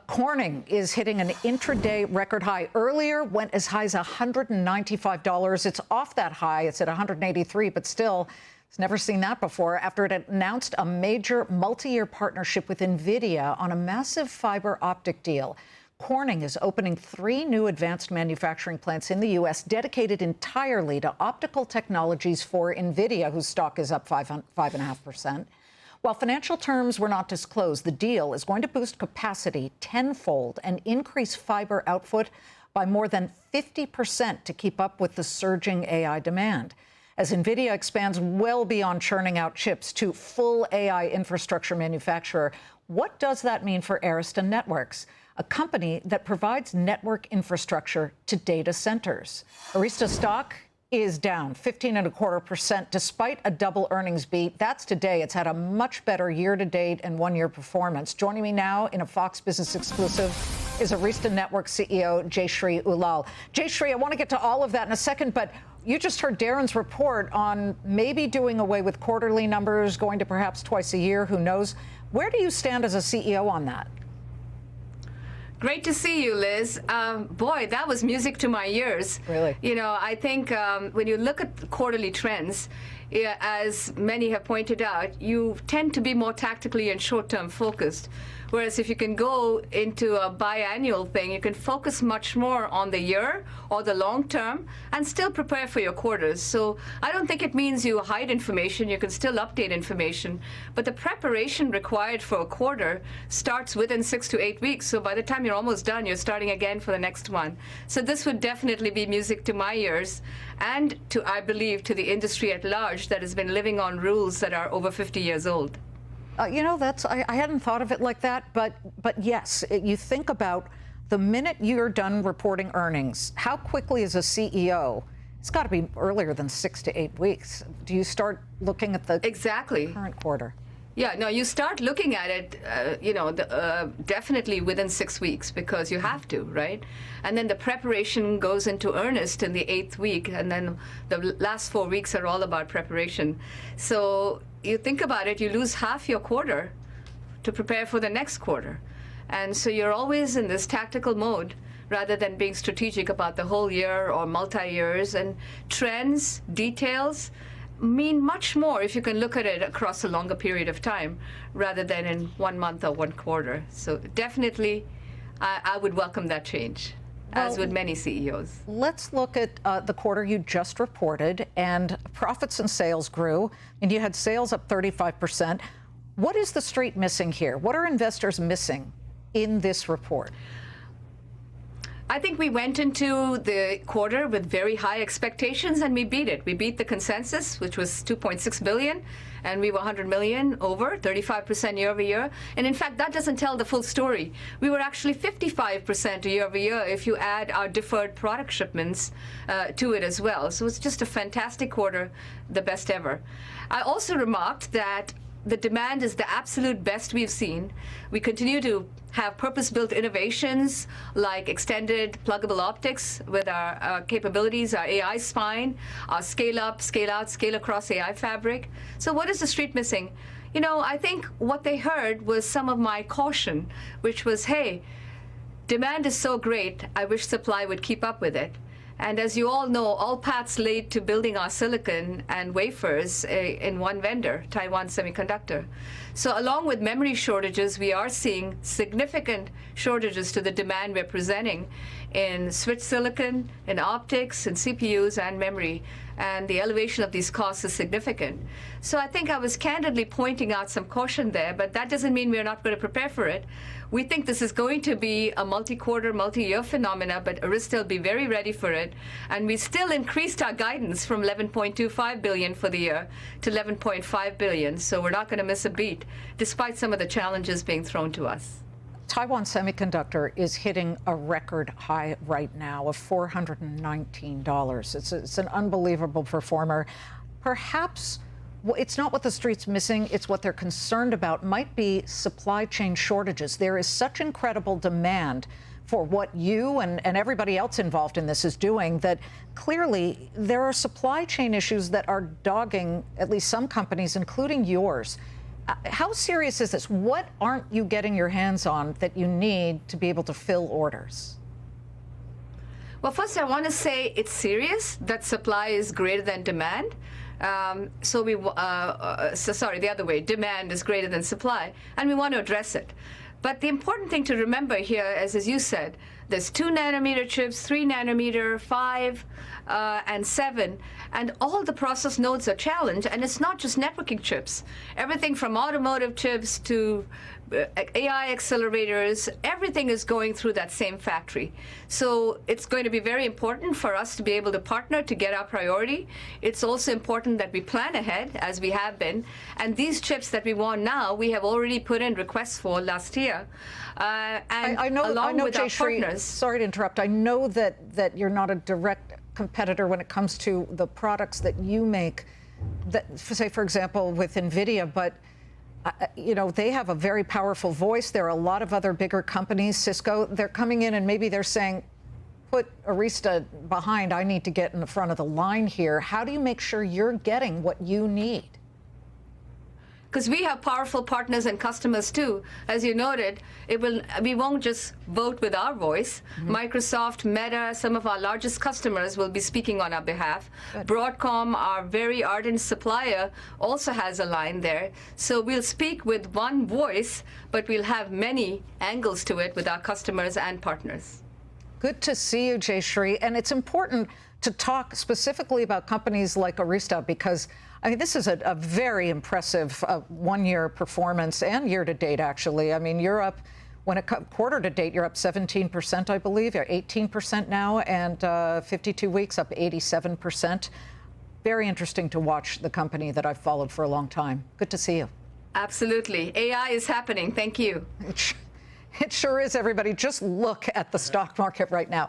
Corning is hitting an intraday record high. Earlier, went as high as $195. It's off that high. It's at $183, but still, it's never seen that before after it announced a major multi-year partnership with Nvidia on a massive fiber optic deal. Corning is opening 3 new advanced manufacturing plants in the U.S. dedicated entirely to optical technologies for Nvidia, whose stock is up 5.5%. While financial terms were not disclosed, the deal is going to boost capacity tenfold and increase fiber output by more than 50% to keep up with the surging AI demand. As Nvidia expands well beyond churning out chips to full AI infrastructure manufacturer, what does that mean for Arista Networks, a company that provides network infrastructure to data centers? Arista stock is down 15.25% despite a double earnings beat. That's today. It's had a much better year-to-date and one-year performance. Joining me now in a Fox Business exclusive is Arista Networks CEO Jayshree Ullal. Jayshree, I want to get to all of that in a second, but you just heard Darren's report on maybe doing away with quarterly numbers, going to perhaps twice a year, who knows. Where do you stand as a CEO on that? Great to see you, Liz. Boy, that was music to my ears. Really? You know, I think when you look at quarterly trends, as many have pointed out, you tend to be more tactically and short-term focused. Whereas if you can go into a biannual thing, you can focus much more on the year or the long term and still prepare for your quarters. So I don't think it means you hide information. You can still update information. But the preparation required for a quarter starts within 6 to 8 weeks. So by the time you're almost done, you're starting again for the next one. So this would definitely be music to my ears and to, I believe, to the industry at large that has been living on rules that are over 50 years old. You know, I hadn't thought of it like that, but yes, you think about the minute you're done reporting earnings, how quickly as a CEO, it's got to be earlier than 6 to 8 weeks. Do you start looking at the current quarter? Yeah, no, you start looking at it, definitely within 6 weeks because you have to, right? And then the preparation goes into earnest in the 8th week, and then the last 4 weeks are all about preparation. So you think about it, you lose half your quarter to prepare for the next quarter. And so you're always in this tactical mode rather than being strategic about the whole year or multi-years. And trends, details, mean much more if you can look at it across a longer period of time rather than in 1 month or 1 quarter. So definitely, I would welcome that change, as would many CEOs. Let's look at the quarter you just reported, and profits and sales grew, and you had sales up 35%. What is the street missing here? What are investors missing in this report? I think we went into the quarter with very high expectations, and we beat it. We beat the consensus, which was $2.6 billion, and we were $100 million over, 35% year over year. And in fact, that doesn't tell the full story. We were actually 55% year over year if you add our deferred product shipments to it as well. So it's just a fantastic quarter, the best ever. I also remarked that the demand is the absolute best we've seen. We continue to have purpose-built innovations like extended pluggable optics with our capabilities, our AI spine, our scale-up, scale-out, scale-across AI fabric. So what is the street missing? You know, I think what they heard was some of my caution, which was, hey, demand is so great, I wish supply would keep up with it. And as you all know, all paths lead to building our silicon and wafers in one vendor, Taiwan Semiconductor. So along with memory shortages, we are seeing significant shortages to the demand we're presenting in switch silicon, in optics, in CPUs and memory. And the elevation of these costs is significant. So I think I was candidly pointing out some caution there, but that doesn't mean we're not going to prepare for it. We think this is going to be a multi-quarter, multi-year phenomena, but Arista will be very ready for it. And we still increased our guidance from $11.25 billion for the year to $11.5 billion. So we're not going to miss a beat, despite some of the challenges being thrown to us. Taiwan Semiconductor is hitting a record high right now of $419. It's an unbelievable performer. Perhaps it's not what the street's missing, it's what they're concerned about might be supply chain shortages. There is such incredible demand for what you and everybody else involved in this is doing that clearly there are supply chain issues that are dogging at least some companies, including yours. How serious is this? What aren't you getting your hands on that you need to be able to fill orders? Well, first, I want to say it's serious that supply is greater than demand. Sorry, the other way, demand is greater than supply, and we want to address it. But the important thing to remember here, as you said, there's 2 nanometer chips, 3 nanometer, 5, and 7, and all the process nodes are challenged, and it's not just networking chips. Everything from automotive chips to AI accelerators, everything is going through that same factory. So it's going to be very important for us to be able to partner to get our priority. It's also important that we plan ahead, as we have been. And these chips that we want now, we have already put in requests for last year. And I know, with our Jayshree, partners. sorry to interrupt. I know that you're not a direct competitor when it comes to the products that you make, that, say, for example, with Nvidia, but you know, they have a very powerful voice. There are a lot of other bigger companies, Cisco, they're coming in and maybe they're saying, put Arista behind, I need to get in the front of the line here. How do you make sure you're getting what you need? Because we have powerful partners and customers too. As you noted, we won't just vote with our voice. Microsoft, Meta, some of our largest customers will be speaking on our behalf. Good. Broadcom, our very ardent supplier, also has a line there. So we'll speak with one voice, but we'll have many angles to it with our customers and partners. Good to see you, Jayshree. And it's important to talk specifically about companies like Arista because, I mean, this is a very impressive one-year performance and year-to-date, actually. I mean, you're up, when it quarter-to-date, you're up 17%, I believe. You're 18% now, and 52 weeks up 87%. Very interesting to watch the company that I've followed for a long time. Good to see you. Absolutely. AI is happening. Thank you. It sure is, everybody. Just look at the stock market right now.